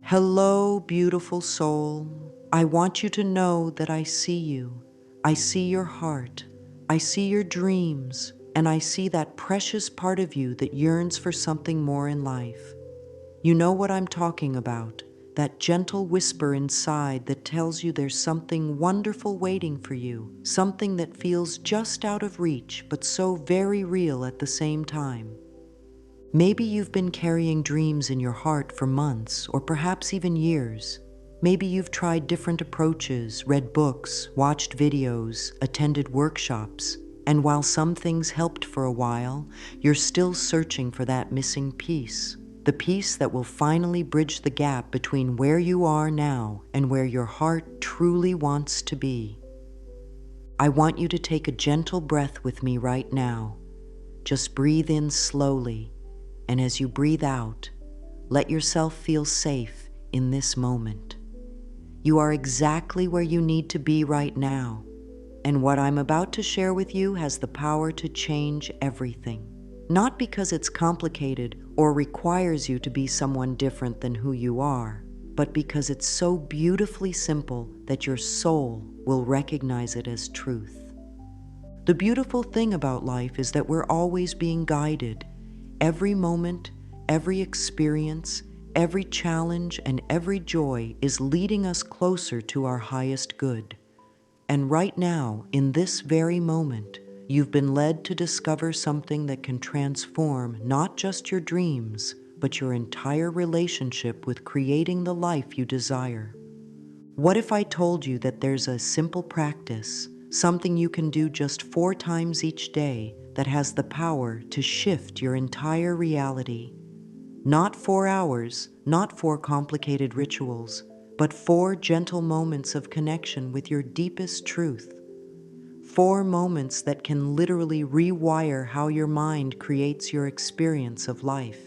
Hello, beautiful soul. I want you to know that I see you. I see your heart. I see your dreams. And I see that precious part of you that yearns for something more in life. You know what I'm talking about. That gentle whisper inside that tells you there's something wonderful waiting for you. Something that feels just out of reach, but so very real at the same time. Maybe you've been carrying dreams in your heart for months, or perhaps even years. Maybe you've tried different approaches, read books, watched videos, attended workshops, and while some things helped for a while, you're still searching for that missing piece. The piece that will finally bridge the gap between where you are now and where your heart truly wants to be. I want you to take a gentle breath with me right now. Just breathe in slowly. And as you breathe out, let yourself feel safe in this moment. You are exactly where you need to be right now, and what I'm about to share with you has the power to change everything. Not because it's complicated or requires you to be someone different than who you are, but because it's so beautifully simple that your soul will recognize it as truth. The beautiful thing about life is that we're always being guided. Every moment, every experience, every challenge, and every joy is leading us closer to our highest good. And right now, in this very moment, you've been led to discover something that can transform not just your dreams, but your entire relationship with creating the life you desire. What if I told you that there's a simple practice, something you can do just 4 times each day, that has the power to shift your entire reality? Not 4 hours, not 4 complicated rituals, but 4 gentle moments of connection with your deepest truth. 4 moments that can literally rewire how your mind creates your experience of life.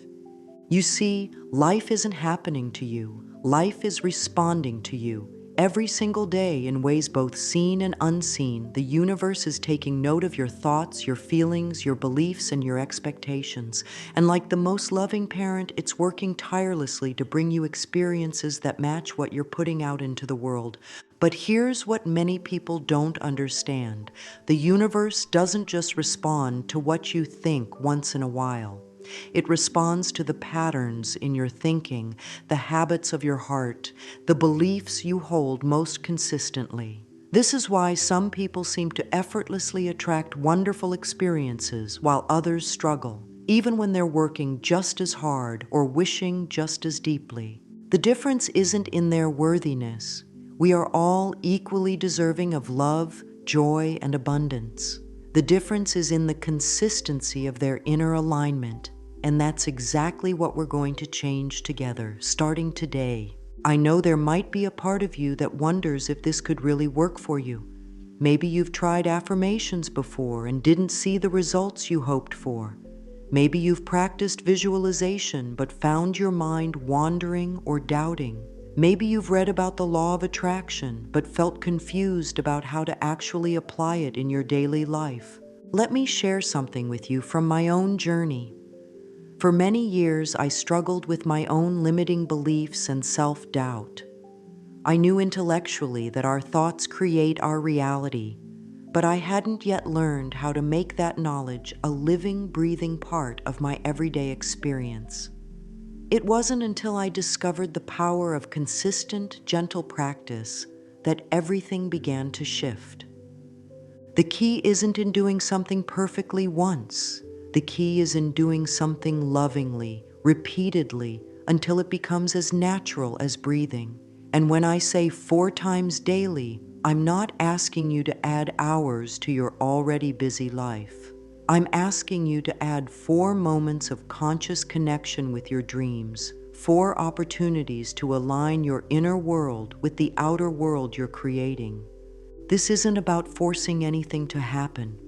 You see, life isn't happening to you. Life is responding to you. Every single day, in ways both seen and unseen, the universe is taking note of your thoughts, your feelings, your beliefs, and your expectations. And like the most loving parent, it's working tirelessly to bring you experiences that match what you're putting out into the world. But here's what many people don't understand. The universe doesn't just respond to what you think once in a while. It responds to the patterns in your thinking, the habits of your heart, the beliefs you hold most consistently. This is why some people seem to effortlessly attract wonderful experiences while others struggle, even when they're working just as hard or wishing just as deeply. The difference isn't in their worthiness. We are all equally deserving of love, joy, and abundance. The difference is in the consistency of their inner alignment. And that's exactly what we're going to change together, starting today. I know there might be a part of you that wonders if this could really work for you. Maybe you've tried affirmations before and didn't see the results you hoped for. Maybe you've practiced visualization but found your mind wandering or doubting. Maybe you've read about the law of attraction but felt confused about how to actually apply it in your daily life. Let me share something with you from my own journey. For many years, I struggled with my own limiting beliefs and self-doubt. I knew intellectually that our thoughts create our reality, but I hadn't yet learned how to make that knowledge a living, breathing part of my everyday experience. It wasn't until I discovered the power of consistent, gentle practice that everything began to shift. The key isn't in doing something perfectly once. The key is in doing something lovingly, repeatedly, until it becomes as natural as breathing. And when I say 4 times daily, I'm not asking you to add hours to your already busy life. I'm asking you to add 4 moments of conscious connection with your dreams, 4 opportunities to align your inner world with the outer world you're creating. This isn't about forcing anything to happen.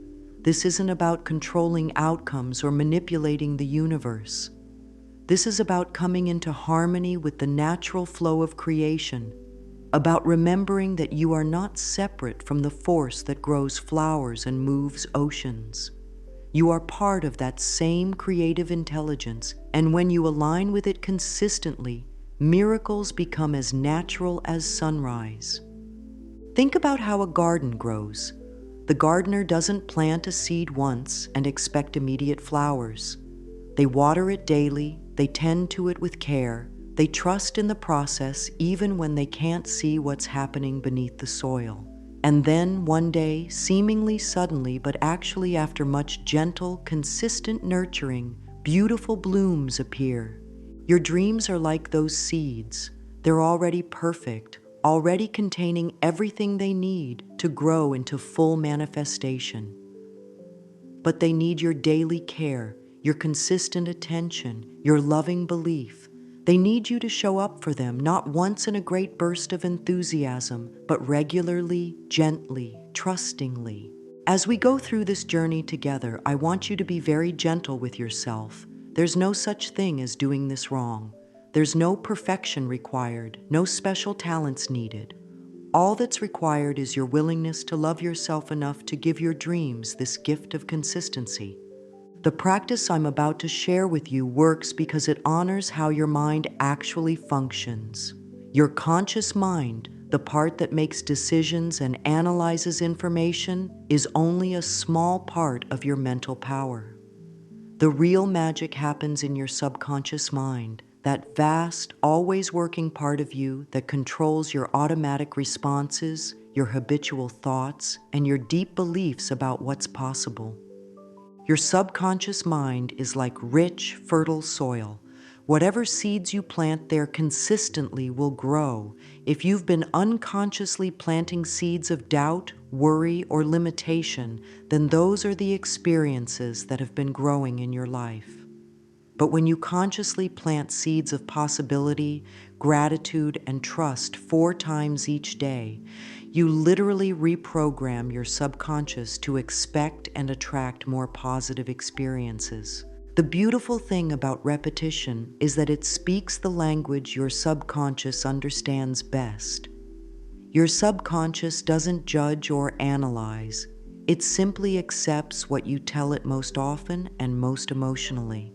This isn't about controlling outcomes or manipulating the universe. This is about coming into harmony with the natural flow of creation, about remembering that you are not separate from the force that grows flowers and moves oceans. You are part of that same creative intelligence, and when you align with it consistently, miracles become as natural as sunrise. Think about how a garden grows. The gardener doesn't plant a seed once and expect immediate flowers. They water it daily, they tend to it with care, they trust in the process even when they can't see what's happening beneath the soil. And then one day, seemingly suddenly, but actually after much gentle, consistent nurturing, beautiful blooms appear. Your dreams are like those seeds. They're already perfect, already containing everything they need to grow into full manifestation. But they need your daily care, your consistent attention, your loving belief. They need you to show up for them, not once in a great burst of enthusiasm, but regularly, gently, trustingly. As we go through this journey together, I want you to be very gentle with yourself. There's no such thing as doing this wrong. There's no perfection required, no special talents needed. All that's required is your willingness to love yourself enough to give your dreams this gift of consistency. The practice I'm about to share with you works because it honors how your mind actually functions. Your conscious mind, the part that makes decisions and analyzes information, is only a small part of your mental power. The real magic happens in your subconscious mind, that vast, always working part of you that controls your automatic responses, your habitual thoughts, and your deep beliefs about what's possible. Your subconscious mind is like rich, fertile soil. Whatever seeds you plant there consistently will grow. If you've been unconsciously planting seeds of doubt, worry, or limitation, then those are the experiences that have been growing in your life. But when you consciously plant seeds of possibility, gratitude, and trust 4 times each day, you literally reprogram your subconscious to expect and attract more positive experiences. The beautiful thing about repetition is that it speaks the language your subconscious understands best. Your subconscious doesn't judge or analyze. It simply accepts what you tell it most often and most emotionally.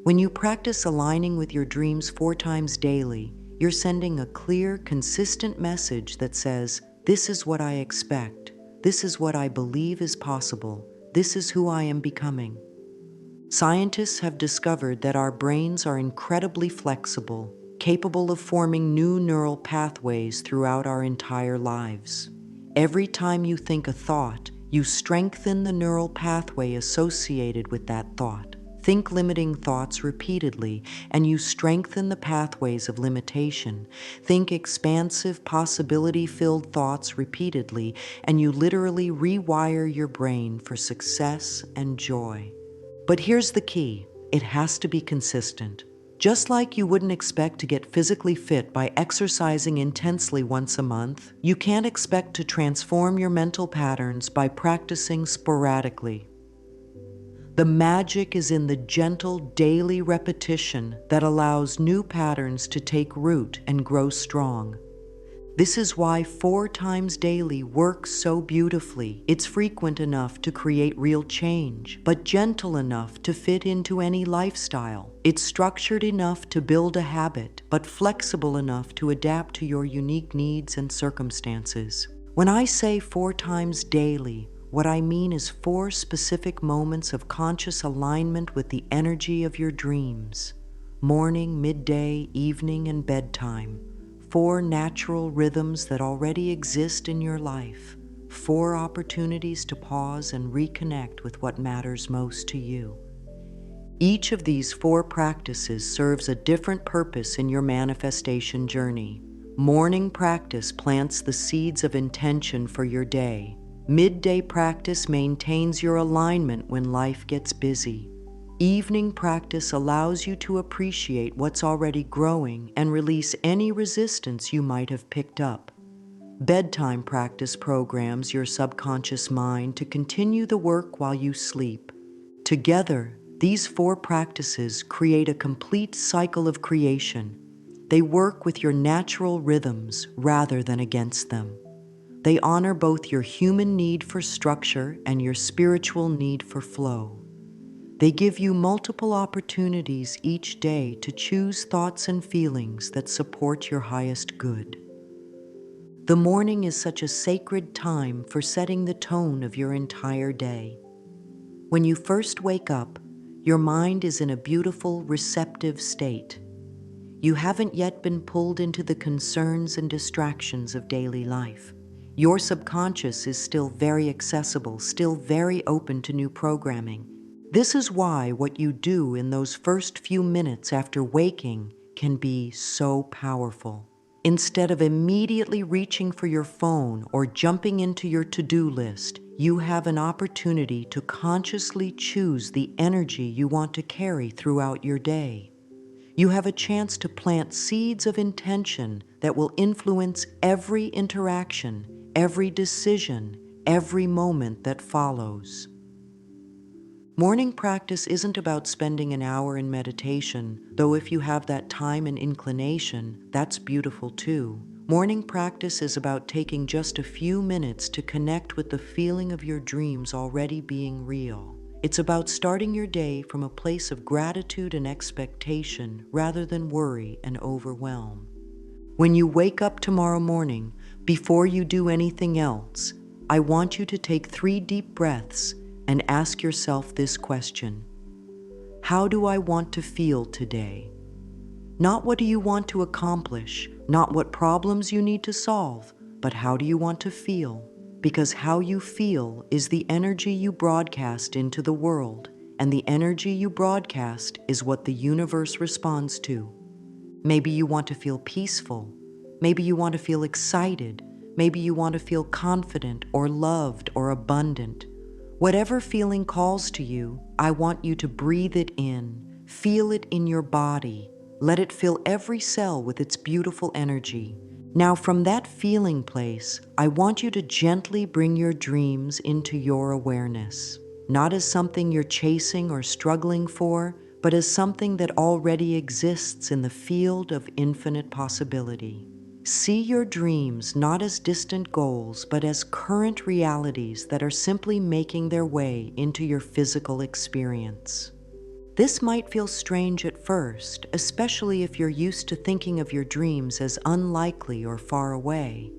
When you practice aligning with your dreams 4 times daily, you're sending a clear, consistent message that says, "This is what I expect. This is what I believe is possible. This is who I am becoming." Scientists have discovered that our brains are incredibly flexible, capable of forming new neural pathways throughout our entire lives. Every time you think a thought, you strengthen the neural pathway associated with that thought. Think limiting thoughts repeatedly, and you strengthen the pathways of limitation. Think expansive, possibility-filled thoughts repeatedly, and you literally rewire your brain for success and joy. But here's the key: it has to be consistent. Just like you wouldn't expect to get physically fit by exercising intensely once a month, you can't expect to transform your mental patterns by practicing sporadically. The magic is in the gentle daily repetition that allows new patterns to take root and grow strong. This is why 4 times daily works so beautifully. It's frequent enough to create real change, but gentle enough to fit into any lifestyle. It's structured enough to build a habit, but flexible enough to adapt to your unique needs and circumstances. When I say 4 times daily, what I mean is 4 specific moments of conscious alignment with the energy of your dreams. Morning, midday, evening, and bedtime. 4 natural rhythms that already exist in your life. 4 opportunities to pause and reconnect with what matters most to you. Each of these 4 practices serves a different purpose in your manifestation journey. Morning practice plants the seeds of intention for your day. Midday practice maintains your alignment when life gets busy. Evening practice allows you to appreciate what's already growing and release any resistance you might have picked up. Bedtime practice programs your subconscious mind to continue the work while you sleep. Together, these 4 practices create a complete cycle of creation. They work with your natural rhythms rather than against them. They honor both your human need for structure and your spiritual need for flow. They give you multiple opportunities each day to choose thoughts and feelings that support your highest good. The morning is such a sacred time for setting the tone of your entire day. When you first wake up, your mind is in a beautiful, receptive state. You haven't yet been pulled into the concerns and distractions of daily life. Your subconscious is still very accessible, still very open to new programming. This is why what you do in those first few minutes after waking can be so powerful. Instead of immediately reaching for your phone or jumping into your to-do list, you have an opportunity to consciously choose the energy you want to carry throughout your day. You have a chance to plant seeds of intention that will influence every interaction, every decision, every moment that follows. Morning practice isn't about spending an hour in meditation, though if you have that time and inclination, that's beautiful too. Morning practice is about taking just a few minutes to connect with the feeling of your dreams already being real. It's about starting your day from a place of gratitude and expectation rather than worry and overwhelm. When you wake up tomorrow morning, before you do anything else, I want you to take 3 deep breaths and ask yourself this question: how do I want to feel today? Not what do you want to accomplish, not what problems you need to solve, but how do you want to feel? Because how you feel is the energy you broadcast into the world, and the energy you broadcast is what the universe responds to. Maybe you want to feel peaceful. Maybe you want to feel excited. Maybe you want to feel confident or loved or abundant. Whatever feeling calls to you, I want you to breathe it in, feel it in your body, let it fill every cell with its beautiful energy. Now from that feeling place, I want you to gently bring your dreams into your awareness, not as something you're chasing or struggling for, but as something that already exists in the field of infinite possibility. See your dreams not as distant goals, but as current realities that are simply making their way into your physical experience. This might feel strange at first, especially if you're used to thinking of your dreams as unlikely or far away.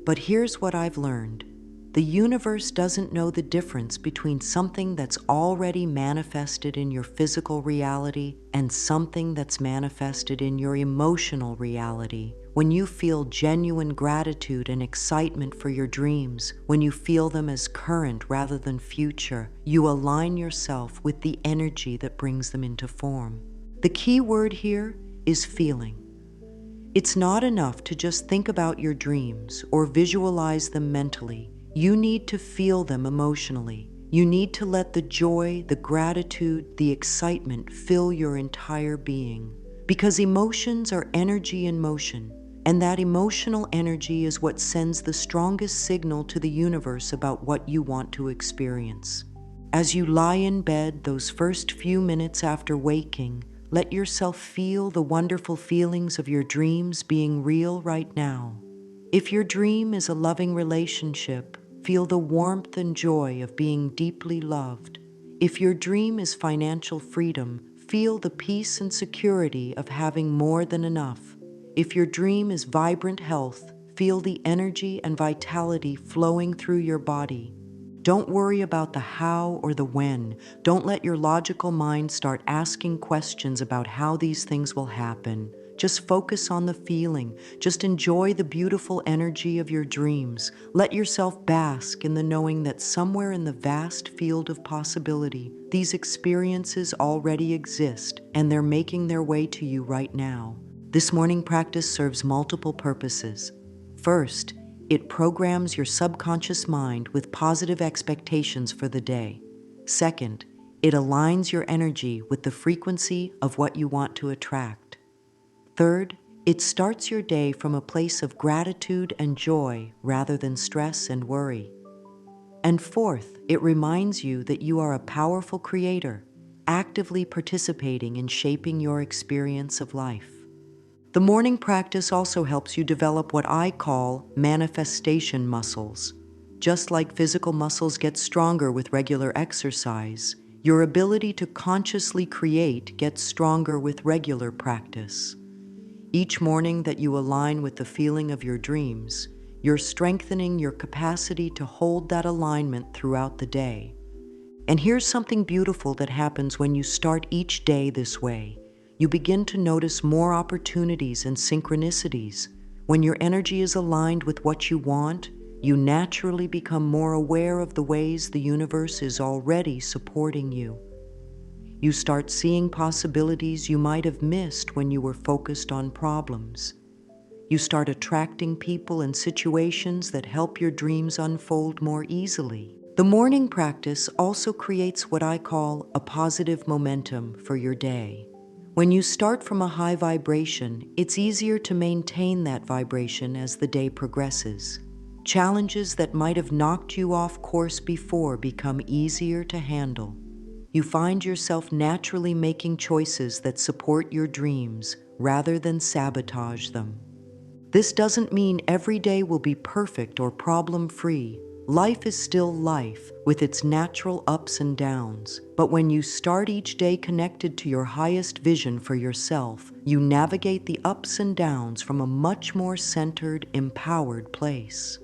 But here's what I've learned. The universe doesn't know the difference between something that's already manifested in your physical reality and something that's manifested in your emotional reality. When you feel genuine gratitude and excitement for your dreams, when you feel them as current rather than future, you align yourself with the energy that brings them into form. The key word here is feeling. It's not enough to just think about your dreams or visualize them mentally. You need to feel them emotionally. You need to let the joy, the gratitude, the excitement fill your entire being. Because emotions are energy in motion, and that emotional energy is what sends the strongest signal to the universe about what you want to experience. As you lie in bed those first few minutes after waking, let yourself feel the wonderful feelings of your dreams being real right now. If your dream is a loving relationship, feel the warmth and joy of being deeply loved. If your dream is financial freedom, feel the peace and security of having more than enough. If your dream is vibrant health, feel the energy and vitality flowing through your body. Don't worry about the how or the when. Don't let your logical mind start asking questions about how these things will happen. Just focus on the feeling. Just enjoy the beautiful energy of your dreams. Let yourself bask in the knowing that somewhere in the vast field of possibility, these experiences already exist, and they're making their way to you right now. This morning practice serves multiple purposes. First, it programs your subconscious mind with positive expectations for the day. Second, it aligns your energy with the frequency of what you want to attract. Third, it starts your day from a place of gratitude and joy rather than stress and worry. And fourth, it reminds you that you are a powerful creator, actively participating in shaping your experience of life. The morning practice also helps you develop what I call manifestation muscles. Just like physical muscles get stronger with regular exercise, Your ability to consciously create gets stronger with regular practice. Each morning that you align with the feeling of your dreams, you're strengthening your capacity to hold that alignment throughout the day. And here's something beautiful that happens when you start each day this way. You begin to notice more opportunities and synchronicities. When your energy is aligned with what you want, you naturally become more aware of the ways the universe is already supporting you. You start seeing possibilities you might have missed when you were focused on problems. You start attracting people and situations that help your dreams unfold more easily. The morning practice also creates what I call a positive momentum for your day. When you start from a high vibration, it's easier to maintain that vibration as the day progresses. Challenges that might have knocked you off course before become easier to handle. You find yourself naturally making choices that support your dreams rather than sabotage them. This doesn't mean every day will be perfect or problem-free. Life is still life, with its natural ups and downs. But when you start each day connected to your highest vision for yourself, you navigate the ups and downs from a much more centered, empowered place.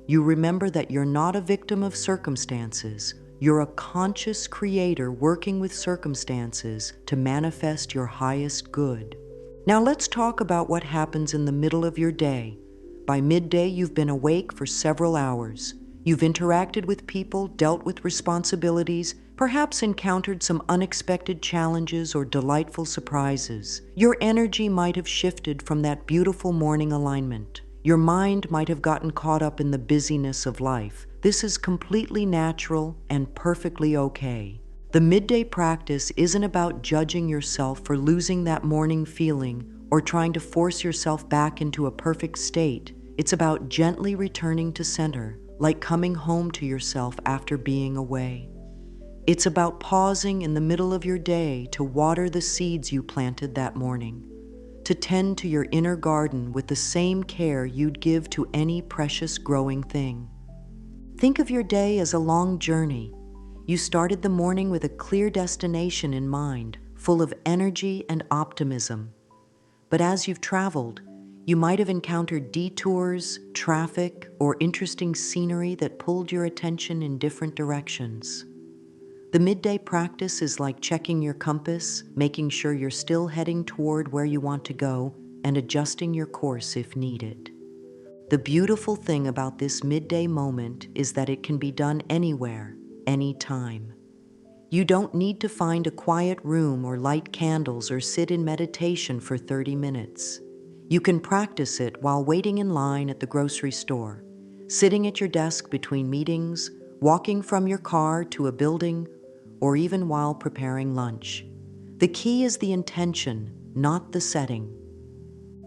You remember that you're not a victim of circumstances. You're a conscious creator working with circumstances to manifest your highest good. Now let's talk about what happens in the middle of your day. By midday, you've been awake for several hours. You've interacted with people, dealt with responsibilities, perhaps encountered some unexpected challenges or delightful surprises. Your energy might have shifted from that beautiful morning alignment. Your mind might have gotten caught up in the busyness of life. This is completely natural and perfectly okay. The midday practice isn't about judging yourself for losing that morning feeling or trying to force yourself back into a perfect state. It's about gently returning to center, like coming home to yourself after being away. It's about pausing in the middle of your day to water the seeds you planted that morning, to tend to your inner garden with the same care you'd give to any precious growing thing. Think of your day as a long journey. You started the morning with a clear destination in mind, full of energy and optimism. But as you've traveled, you might have encountered detours, traffic, or interesting scenery that pulled your attention in different directions. The midday practice is like checking your compass, making sure you're still heading toward where you want to go, and adjusting your course if needed. The beautiful thing about this midday moment is that it can be done anywhere, anytime. You don't need to find a quiet room or light candles or sit in meditation for 30 minutes. You can practice it while waiting in line at the grocery store, sitting at your desk between meetings, walking from your car to a building, or even while preparing lunch. The key is the intention, not the setting.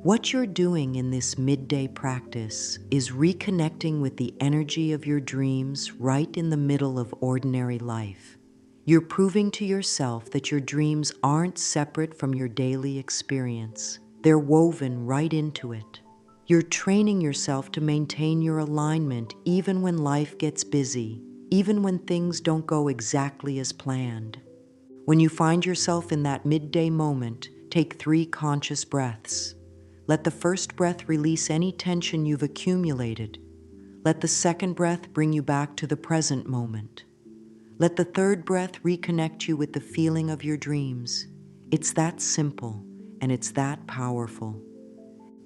What you're doing in this midday practice is reconnecting with the energy of your dreams right in the middle of ordinary life. You're proving to yourself that your dreams aren't separate from your daily experience. They're woven right into it. You're training yourself to maintain your alignment even when life gets busy, even when things don't go exactly as planned. When you find yourself in that midday moment, take 3 conscious breaths. Let the first breath release any tension you've accumulated. Let the second breath bring you back to the present moment. Let the third breath reconnect you with the feeling of your dreams. It's that simple, and it's that powerful.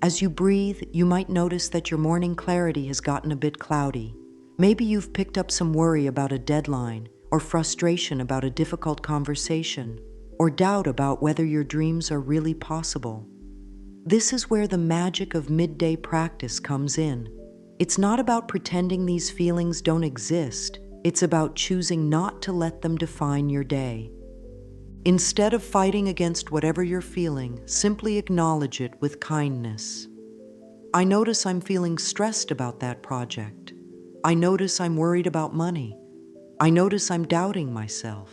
As you breathe, you might notice that your morning clarity has gotten a bit cloudy. Maybe you've picked up some worry about a deadline, or frustration about a difficult conversation, or doubt about whether your dreams are really possible. This is where the magic of midday practice comes in. It's not about pretending these feelings don't exist. It's about choosing not to let them define your day. Instead of fighting against whatever you're feeling, simply acknowledge it with kindness. I notice I'm feeling stressed about that project. I notice I'm worried about money. I notice I'm doubting myself.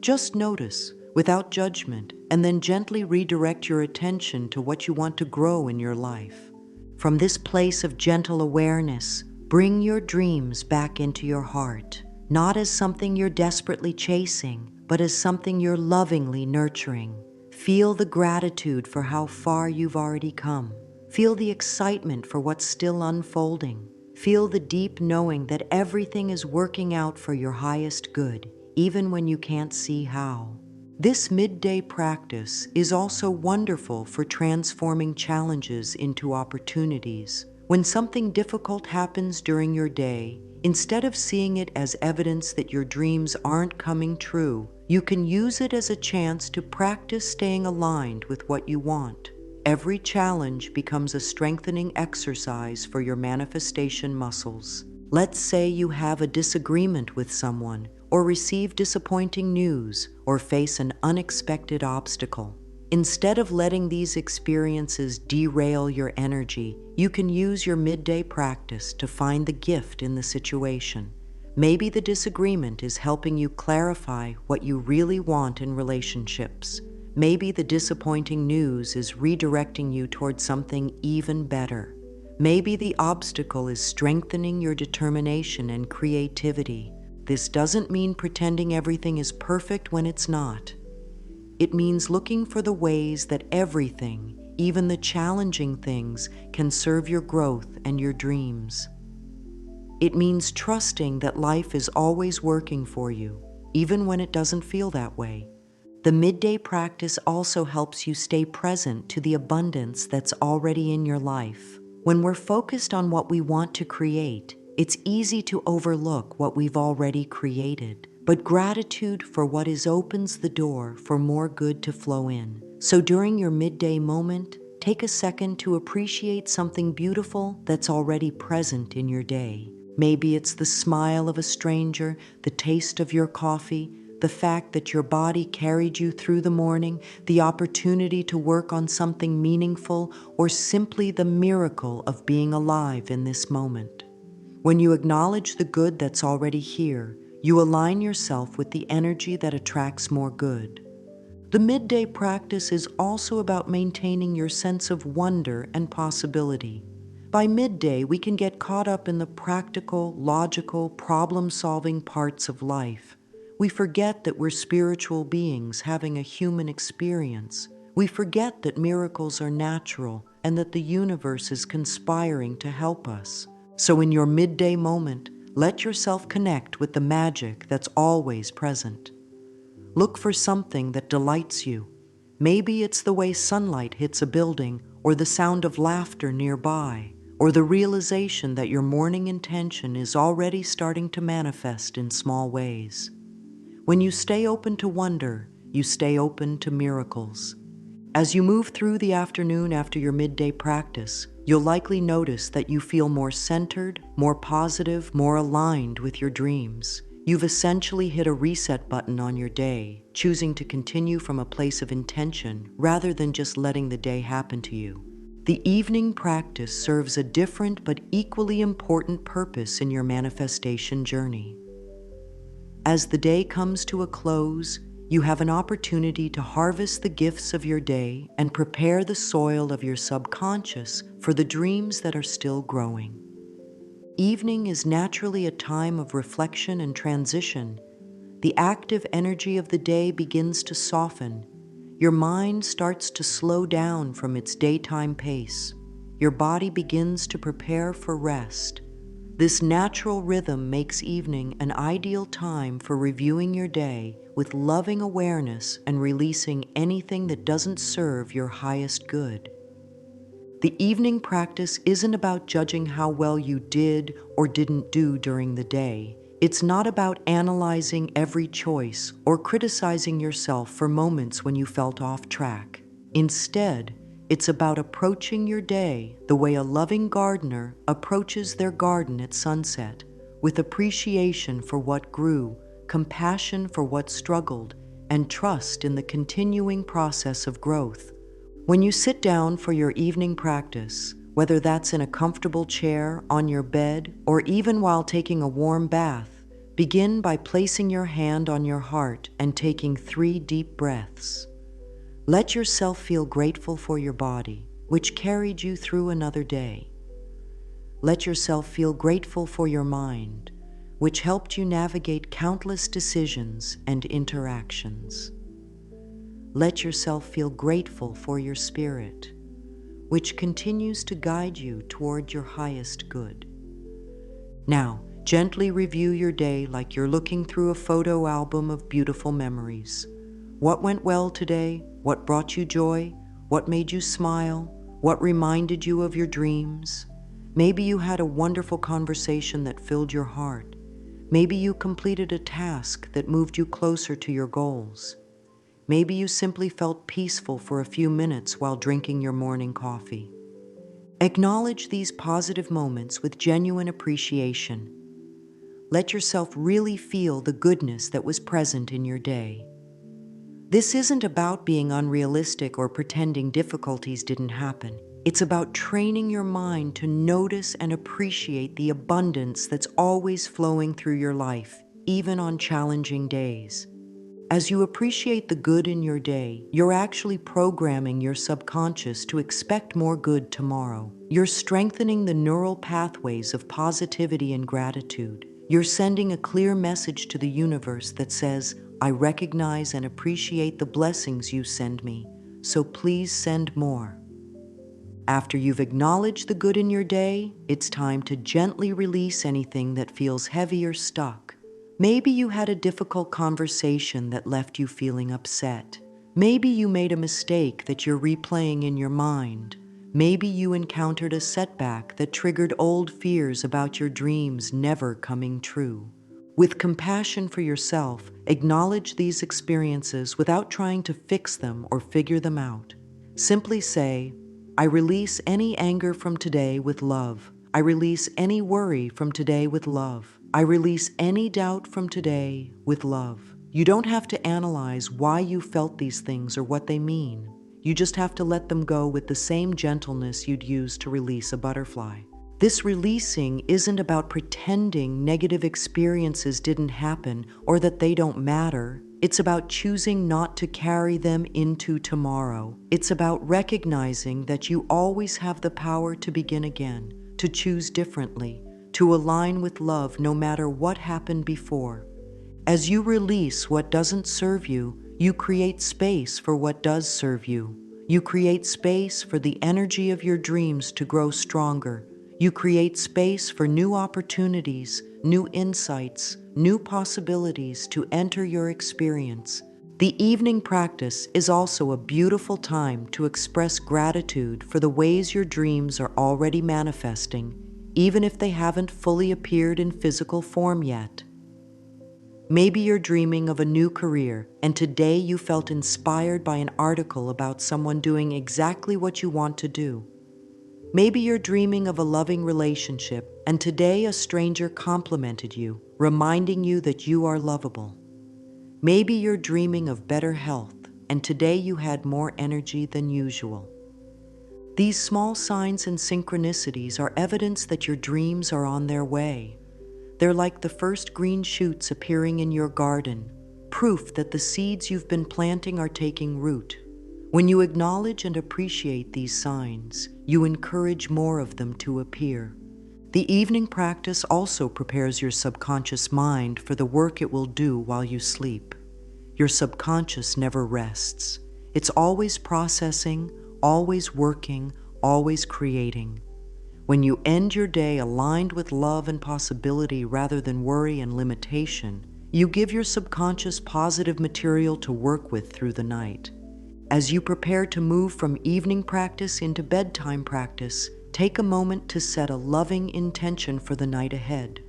Just notice, without judgment, and then gently redirect your attention to what you want to grow in your life. From this place of gentle awareness, bring your dreams back into your heart. not as something you're desperately chasing, but as something you're lovingly nurturing. Feel the gratitude for how far you've already come. Feel the excitement for what's still unfolding. Feel the deep knowing that everything is working out for your highest good, even when you can't see how. This midday practice is also wonderful for transforming challenges into opportunities. When something difficult happens during your day, instead of seeing it as evidence that your dreams aren't coming true, you can use it as a chance to practice staying aligned with what you want. Every challenge becomes a strengthening exercise for your manifestation muscles. Let's say you have a disagreement with someone, or receive disappointing news, or face an unexpected obstacle. Instead of letting these experiences derail your energy, you can use your midday practice to find the gift in the situation. Maybe the disagreement is helping you clarify what you really want in relationships. Maybe the disappointing news is redirecting you toward something even better. Maybe the obstacle is strengthening your determination and creativity. This doesn't mean pretending everything is perfect when it's not. It means looking for the ways that everything, even the challenging things, can serve your growth and your dreams. It means trusting that life is always working for you, even when it doesn't feel that way. The midday practice also helps you stay present to the abundance that's already in your life. When we're focused on what we want to create, it's easy to overlook what we've already created. But gratitude for what is opens the door for more good to flow in. So during your midday moment, take a second to appreciate something beautiful that's already present in your day. Maybe it's the smile of a stranger, the taste of your coffee, the fact that your body carried you through the morning, the opportunity to work on something meaningful, or simply the miracle of being alive in this moment. When you acknowledge the good that's already here, you align yourself with the energy that attracts more good. The midday practice is also about maintaining your sense of wonder and possibility. By midday, we can get caught up in the practical, logical, problem-solving parts of life. We forget that we're spiritual beings having a human experience. We forget that miracles are natural and that the universe is conspiring to help us. So in your midday moment, let yourself connect with the magic that's always present. Look for something that delights you. Maybe it's the way sunlight hits a building, or the sound of laughter nearby, or the realization that your morning intention is already starting to manifest in small ways. When you stay open to wonder, you stay open to miracles. As you move through the afternoon after your midday practice, you'll likely notice that you feel more centered, more positive, more aligned with your dreams. You've essentially hit a reset button on your day, choosing to continue from a place of intention rather than just letting the day happen to you. The evening practice serves a different but equally important purpose in your manifestation journey. As the day comes to a close, you have an opportunity to harvest the gifts of your day and prepare the soil of your subconscious for the dreams that are still growing. Evening is naturally a time of reflection and transition. The active energy of the day begins to soften. Your mind starts to slow down from its daytime pace. Your body begins to prepare for rest. This natural rhythm makes evening an ideal time for reviewing your day with loving awareness and releasing anything that doesn't serve your highest good. The evening practice isn't about judging how well you did or didn't do during the day. It's not about analyzing every choice or criticizing yourself for moments when you felt off track. Instead, it's about approaching your day the way a loving gardener approaches their garden at sunset, with appreciation for what grew, compassion for what struggled, and trust in the continuing process of growth. When you sit down for your evening practice, whether that's in a comfortable chair, on your bed, or even while taking a warm bath, begin by placing your hand on your heart and taking 3 deep breaths. Let yourself feel grateful for your body, which carried you through another day. Let yourself feel grateful for your mind, which helped you navigate countless decisions and interactions. Let yourself feel grateful for your spirit, which continues to guide you toward your highest good. Now, gently review your day like you're looking through a photo album of beautiful memories. What went well today? What brought you joy? What made you smile? What reminded you of your dreams? Maybe you had a wonderful conversation that filled your heart. Maybe you completed a task that moved you closer to your goals. Maybe you simply felt peaceful for a few minutes while drinking your morning coffee. Acknowledge these positive moments with genuine appreciation. Let yourself really feel the goodness that was present in your day. This isn't about being unrealistic or pretending difficulties didn't happen. It's about training your mind to notice and appreciate the abundance that's always flowing through your life, even on challenging days. As you appreciate the good in your day, you're actually programming your subconscious to expect more good tomorrow. You're strengthening the neural pathways of positivity and gratitude. You're sending a clear message to the universe that says, I recognize and appreciate the blessings you send me, so please send more. After you've acknowledged the good in your day, it's time to gently release anything that feels heavy or stuck. Maybe you had a difficult conversation that left you feeling upset. Maybe you made a mistake that you're replaying in your mind. Maybe you encountered a setback that triggered old fears about your dreams never coming true. With compassion for yourself, acknowledge these experiences without trying to fix them or figure them out. Simply say, I release any anger from today with love. I release any worry from today with love. I release any doubt from today with love. You don't have to analyze why you felt these things or what they mean. You just have to let them go with the same gentleness you'd use to release a butterfly. This releasing isn't about pretending negative experiences didn't happen or that they don't matter. It's about choosing not to carry them into tomorrow. It's about recognizing that you always have the power to begin again, to choose differently, to align with love no matter what happened before. As you release what doesn't serve you, you create space for what does serve you. You create space for the energy of your dreams to grow stronger. You create space for new opportunities, new insights, new possibilities to enter your experience. The evening practice is also a beautiful time to express gratitude for the ways your dreams are already manifesting, even if they haven't fully appeared in physical form yet. Maybe you're dreaming of a new career, and today you felt inspired by an article about someone doing exactly what you want to do. Maybe you're dreaming of a loving relationship, and today a stranger complimented you, reminding you that you are lovable. Maybe you're dreaming of better health, and today you had more energy than usual. These small signs and synchronicities are evidence that your dreams are on their way. They're like the first green shoots appearing in your garden, proof that the seeds you've been planting are taking root. When you acknowledge and appreciate these signs, you encourage more of them to appear. The evening practice also prepares your subconscious mind for the work it will do while you sleep. Your subconscious never rests. It's always processing, always working, always creating. When you end your day aligned with love and possibility rather than worry and limitation, you give your subconscious positive material to work with through the night. As you prepare to move from evening practice into bedtime practice, take a moment to set a loving intention for the night ahead.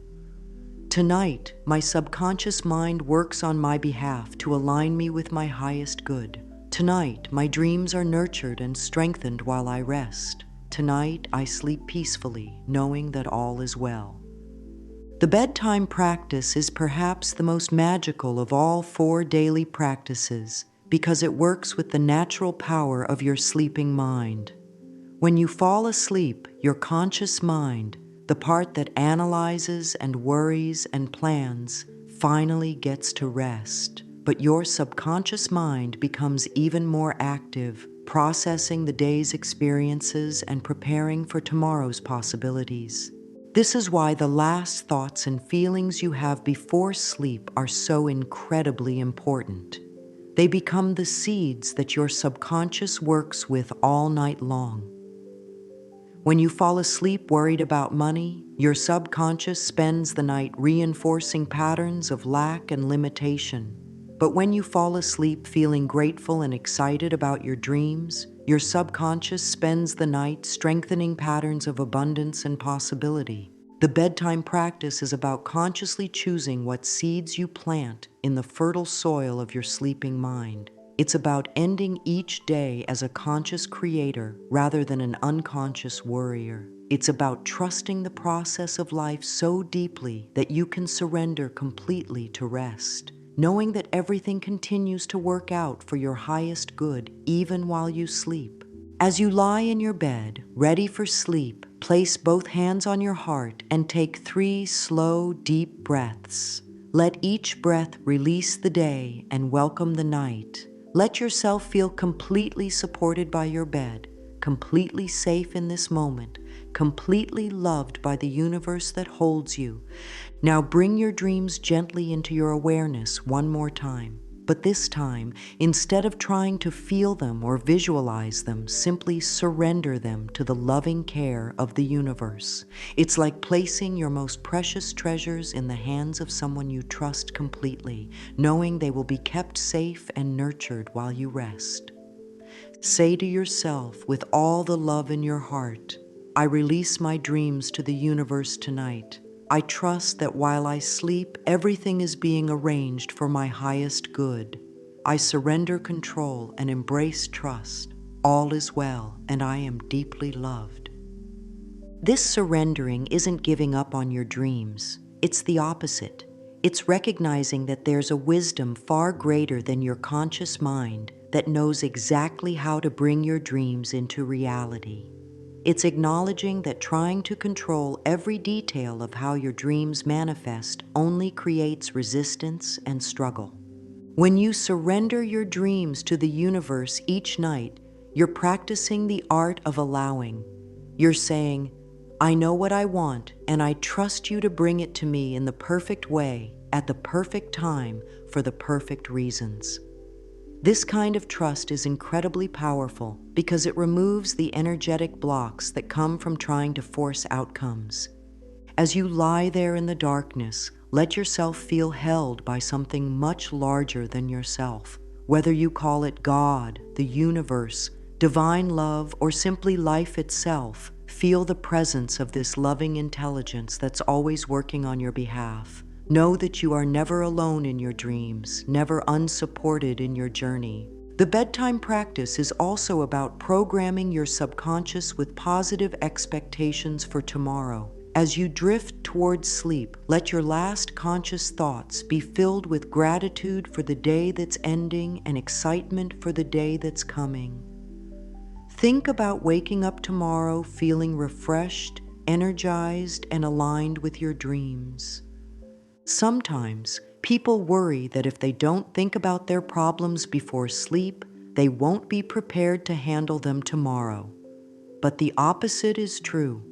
Tonight, my subconscious mind works on my behalf to align me with my highest good. Tonight, my dreams are nurtured and strengthened while I rest. Tonight, I sleep peacefully, knowing that all is well. The bedtime practice is perhaps the most magical of all 4 daily practices because it works with the natural power of your sleeping mind. When you fall asleep, your conscious mind, the part that analyzes and worries and plans, finally gets to rest. But your subconscious mind becomes even more active, processing the day's experiences and preparing for tomorrow's possibilities. This is why the last thoughts and feelings you have before sleep are so incredibly important. They become the seeds that your subconscious works with all night long. When you fall asleep worried about money, your subconscious spends the night reinforcing patterns of lack and limitation. But when you fall asleep feeling grateful and excited about your dreams, your subconscious spends the night strengthening patterns of abundance and possibility. The bedtime practice is about consciously choosing what seeds you plant in the fertile soil of your sleeping mind. It's about ending each day as a conscious creator rather than an unconscious worrier. It's about trusting the process of life so deeply that you can surrender completely to rest, knowing that everything continues to work out for your highest good even while you sleep. As you lie in your bed, ready for sleep, place both hands on your heart and take 3 slow, deep breaths. Let each breath release the day and welcome the night. Let yourself feel completely supported by your bed, completely safe in this moment, completely loved by the universe that holds you. Now bring your dreams gently into your awareness one more time. But this time, instead of trying to feel them or visualize them, simply surrender them to the loving care of the universe. It's like placing your most precious treasures in the hands of someone you trust completely, knowing they will be kept safe and nurtured while you rest. Say to yourself with all the love in your heart, I release my dreams to the universe tonight. I trust that while I sleep, everything is being arranged for my highest good. I surrender control and embrace trust. All is well, and I am deeply loved. This surrendering isn't giving up on your dreams. It's the opposite. It's recognizing that there's a wisdom far greater than your conscious mind that knows exactly how to bring your dreams into reality. It's acknowledging that trying to control every detail of how your dreams manifest only creates resistance and struggle. When you surrender your dreams to the universe each night, you're practicing the art of allowing. You're saying, I know what I want, and I trust you to bring it to me in the perfect way, at the perfect time, for the perfect reasons. This kind of trust is incredibly powerful because it removes the energetic blocks that come from trying to force outcomes. As you lie there in the darkness, let yourself feel held by something much larger than yourself. Whether you call it God, the universe, divine love, or simply life itself, feel the presence of this loving intelligence that's always working on your behalf. Know that you are never alone in your dreams, never unsupported in your journey. The bedtime practice is also about programming your subconscious with positive expectations for tomorrow. As you drift towards sleep, let your last conscious thoughts be filled with gratitude for the day that's ending and excitement for the day that's coming. Think about waking up tomorrow feeling refreshed, energized, and aligned with your dreams. Sometimes, people worry that if they don't think about their problems before sleep, they won't be prepared to handle them tomorrow. But the opposite is true.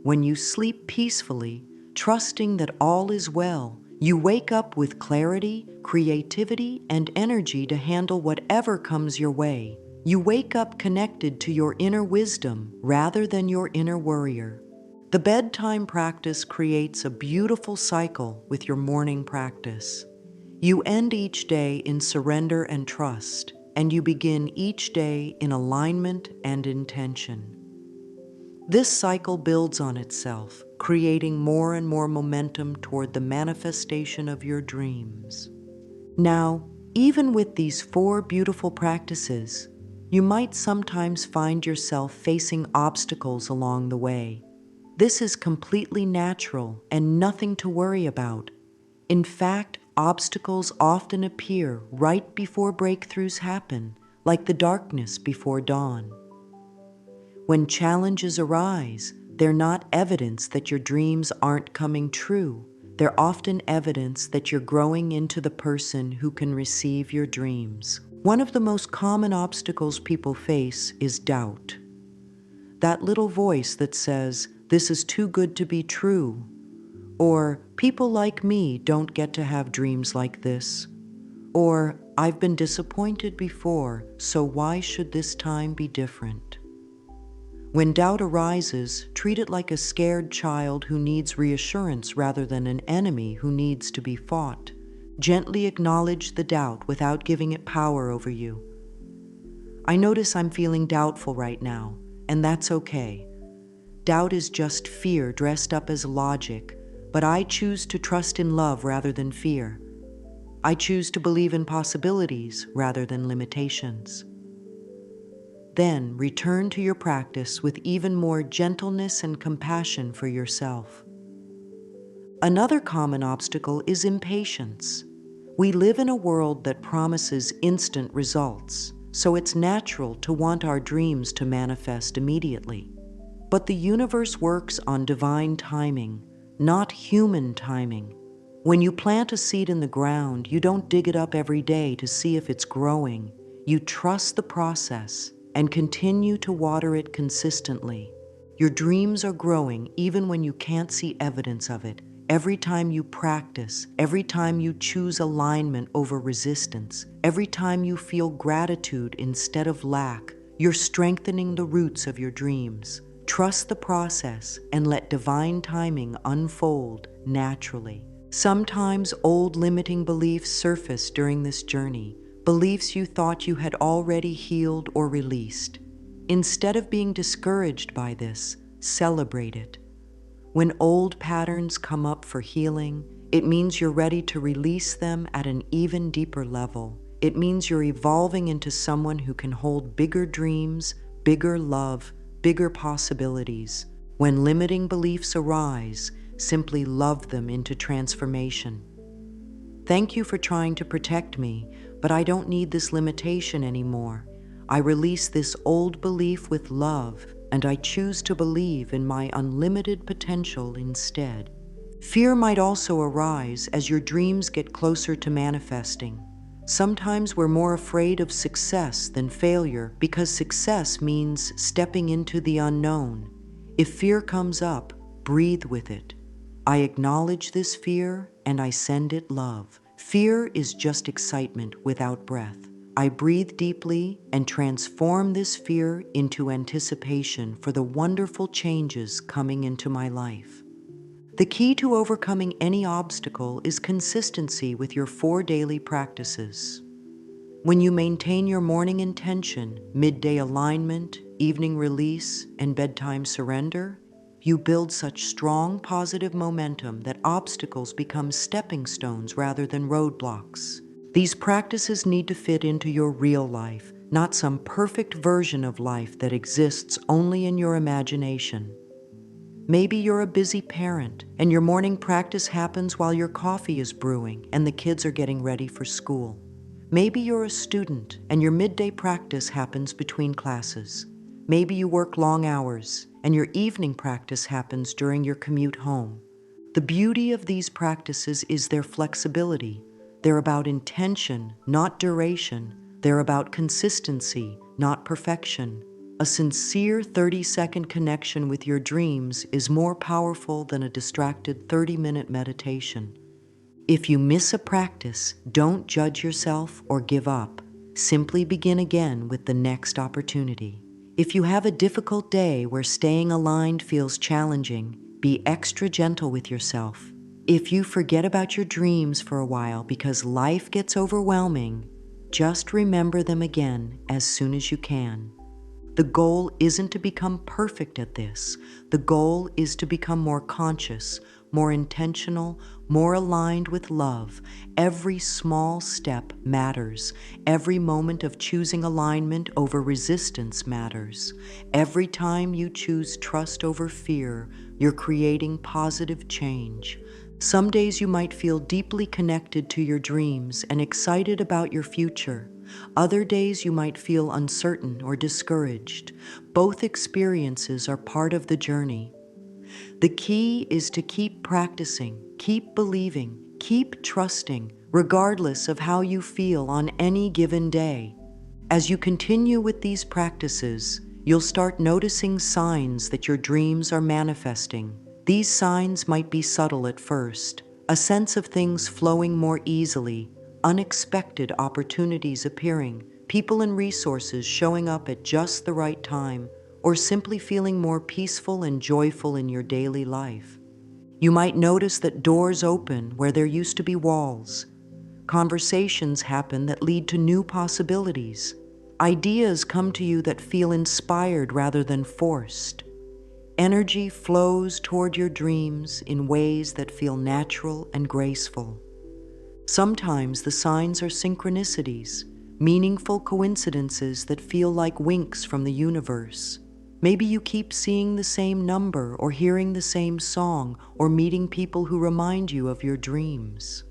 When you sleep peacefully, trusting that all is well, you wake up with clarity, creativity, and energy to handle whatever comes your way. You wake up connected to your inner wisdom rather than your inner worrier. The bedtime practice creates a beautiful cycle with your morning practice. You end each day in surrender and trust, and you begin each day in alignment and intention. This cycle builds on itself, creating more and more momentum toward the manifestation of your dreams. Now, even with these 4 beautiful practices, you might sometimes find yourself facing obstacles along the way. This is completely natural and nothing to worry about. In fact, obstacles often appear right before breakthroughs happen, like the darkness before dawn. When challenges arise, they're not evidence that your dreams aren't coming true. They're often evidence that you're growing into the person who can receive your dreams. One of the most common obstacles people face is doubt. That little voice that says, this is too good to be true, or people like me don't get to have dreams like this, or I've been disappointed before, so why should this time be different? When doubt arises, treat it like a scared child who needs reassurance rather than an enemy who needs to be fought. Gently acknowledge the doubt without giving it power over you. I notice I'm feeling doubtful right now, and that's okay. Doubt is just fear dressed up as logic, but I choose to trust in love rather than fear. I choose to believe in possibilities rather than limitations. Then return to your practice with even more gentleness and compassion for yourself. Another common obstacle is impatience. We live in a world that promises instant results, so it's natural to want our dreams to manifest immediately. But the universe works on divine timing, not human timing. When you plant a seed in the ground, you don't dig it up every day to see if it's growing. You trust the process and continue to water it consistently. Your dreams are growing even when you can't see evidence of it. Every time you practice, every time you choose alignment over resistance, every time you feel gratitude instead of lack, you're strengthening the roots of your dreams. Trust the process and let divine timing unfold naturally. Sometimes old limiting beliefs surface during this journey, beliefs you thought you had already healed or released. Instead of being discouraged by this, celebrate it. When old patterns come up for healing, it means you're ready to release them at an even deeper level. It means you're evolving into someone who can hold bigger dreams, bigger love, bigger possibilities. When limiting beliefs arise, simply love them into transformation. Thank you for trying to protect me, but I don't need this limitation anymore. I release this old belief with love, and I choose to believe in my unlimited potential instead. Fear might also arise as your dreams get closer to manifesting. Sometimes we're more afraid of success than failure because success means stepping into the unknown. If fear comes up, breathe with it. I acknowledge this fear and I send it love. Fear is just excitement without breath. I breathe deeply and transform this fear into anticipation for the wonderful changes coming into my life. The key to overcoming any obstacle is consistency with your 4 daily practices. When you maintain your morning intention, midday alignment, evening release, and bedtime surrender, you build such strong positive momentum that obstacles become stepping stones rather than roadblocks. These practices need to fit into your real life, not some perfect version of life that exists only in your imagination. Maybe you're a busy parent, and your morning practice happens while your coffee is brewing and the kids are getting ready for school. Maybe you're a student, and your midday practice happens between classes. Maybe you work long hours, and your evening practice happens during your commute home. The beauty of these practices is their flexibility. They're about intention, not duration. They're about consistency, not perfection. A sincere 30-second connection with your dreams is more powerful than a distracted 30-minute meditation. If you miss a practice, don't judge yourself or give up. Simply begin again with the next opportunity. If you have a difficult day where staying aligned feels challenging, be extra gentle with yourself. If you forget about your dreams for a while because life gets overwhelming, just remember them again as soon as you can. The goal isn't to become perfect at this. The goal is to become more conscious, more intentional, more aligned with love. Every small step matters. Every moment of choosing alignment over resistance matters. Every time you choose trust over fear, you're creating positive change. Some days you might feel deeply connected to your dreams and excited about your future. Other days you might feel uncertain or discouraged. Both experiences are part of the journey. The key is to keep practicing, keep believing, keep trusting, regardless of how you feel on any given day. As you continue with these practices, you'll start noticing signs that your dreams are manifesting. These signs might be subtle at first, a sense of things flowing more easily, unexpected opportunities appearing, people and resources showing up at just the right time, or simply feeling more peaceful and joyful in your daily life. You might notice that doors open where there used to be walls. Conversations happen that lead to new possibilities. Ideas come to you that feel inspired rather than forced. Energy flows toward your dreams in ways that feel natural and graceful. Sometimes the signs are synchronicities, meaningful coincidences that feel like winks from the universe. Maybe you keep seeing the same number, or hearing the same song, or meeting people who remind you of your dreams.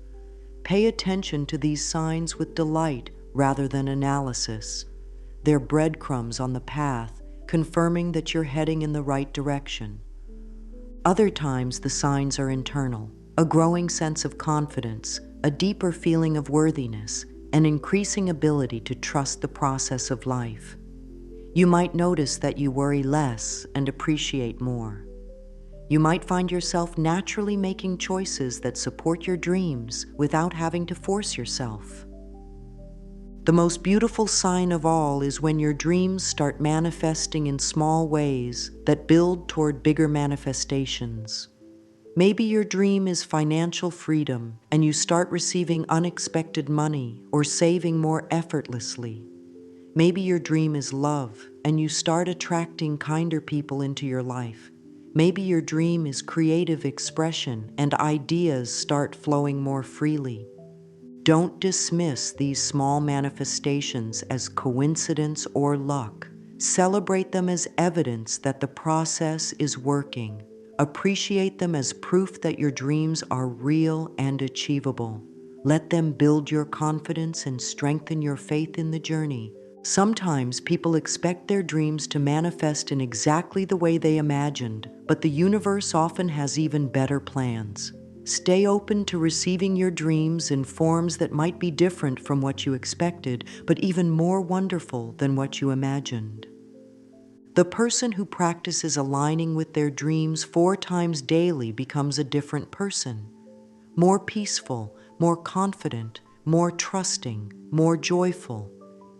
Pay attention to these signs with delight rather than analysis. They're breadcrumbs on the path, confirming that you're heading in the right direction. Other times the signs are internal, a growing sense of confidence, a deeper feeling of worthiness, an increasing ability to trust the process of life. You might notice that you worry less and appreciate more. You might find yourself naturally making choices that support your dreams without having to force yourself. The most beautiful sign of all is when your dreams start manifesting in small ways that build toward bigger manifestations. Maybe your dream is financial freedom and you start receiving unexpected money or saving more effortlessly. Maybe your dream is love and you start attracting kinder people into your life. Maybe your dream is creative expression and ideas start flowing more freely. Don't dismiss these small manifestations as coincidence or luck. Celebrate them as evidence that the process is working. Appreciate them as proof that your dreams are real and achievable. Let them build your confidence and strengthen your faith in the journey. Sometimes people expect their dreams to manifest in exactly the way they imagined, but the universe often has even better plans. Stay open to receiving your dreams in forms that might be different from what you expected, but even more wonderful than what you imagined. The person who practices aligning with their dreams 4 times daily becomes a different person. More peaceful, more confident, more trusting, more joyful.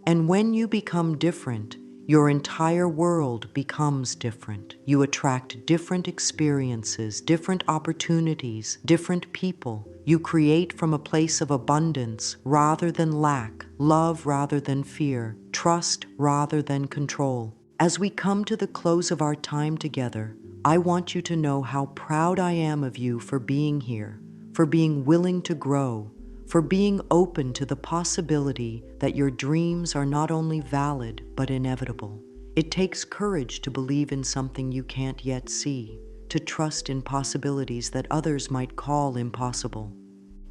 And when you become different, your entire world becomes different. You attract different experiences, different opportunities, different people. You create from a place of abundance rather than lack, love rather than fear, trust rather than control. As we come to the close of our time together, I want you to know how proud I am of you for being here, for being willing to grow, for being open to the possibility that your dreams are not only valid but inevitable. It takes courage to believe in something you can't yet see, to trust in possibilities that others might call impossible.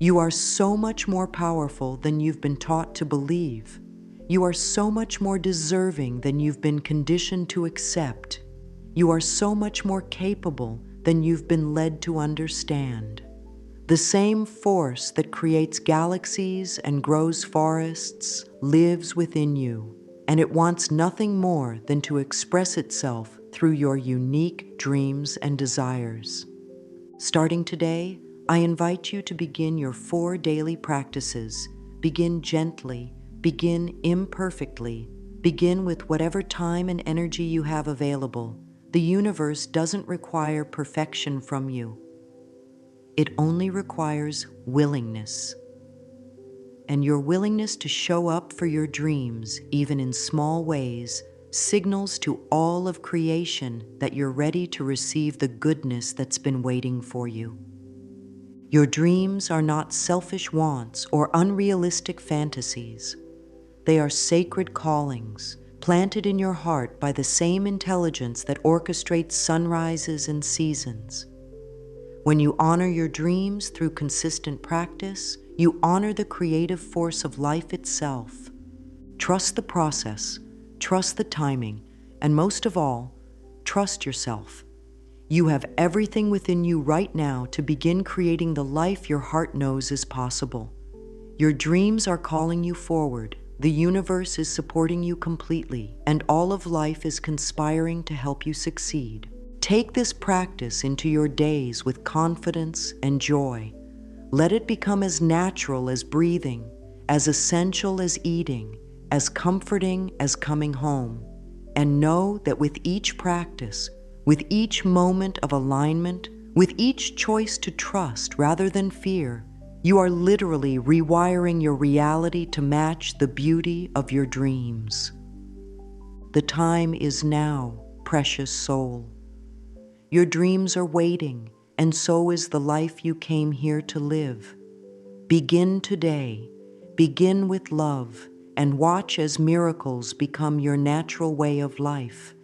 You are so much more powerful than you've been taught to believe. You are so much more deserving than you've been conditioned to accept. You are so much more capable than you've been led to understand. The same force that creates galaxies and grows forests lives within you, and it wants nothing more than to express itself through your unique dreams and desires. Starting today, I invite you to begin your 4 daily practices. Begin gently, begin imperfectly, begin with whatever time and energy you have available. The universe doesn't require perfection from you. It only requires willingness. And your willingness to show up for your dreams, even in small ways, signals to all of creation that you're ready to receive the goodness that's been waiting for you. Your dreams are not selfish wants or unrealistic fantasies. They are sacred callings, planted in your heart by the same intelligence that orchestrates sunrises and seasons. When you honor your dreams through consistent practice, you honor the creative force of life itself. Trust the process, trust the timing, and most of all, trust yourself. You have everything within you right now to begin creating the life your heart knows is possible. Your dreams are calling you forward, The universe is supporting you completely, and all of life is conspiring to help you succeed. Take this practice into your days with confidence and joy. Let it become as natural as breathing, as essential as eating, as comforting as coming home. And know that with each practice, with each moment of alignment, with each choice to trust rather than fear, you are literally rewiring your reality to match the beauty of your dreams. The time is now, precious soul. Your dreams are waiting, and so is the life you came here to live. Begin today, begin with love, and watch as miracles become your natural way of life,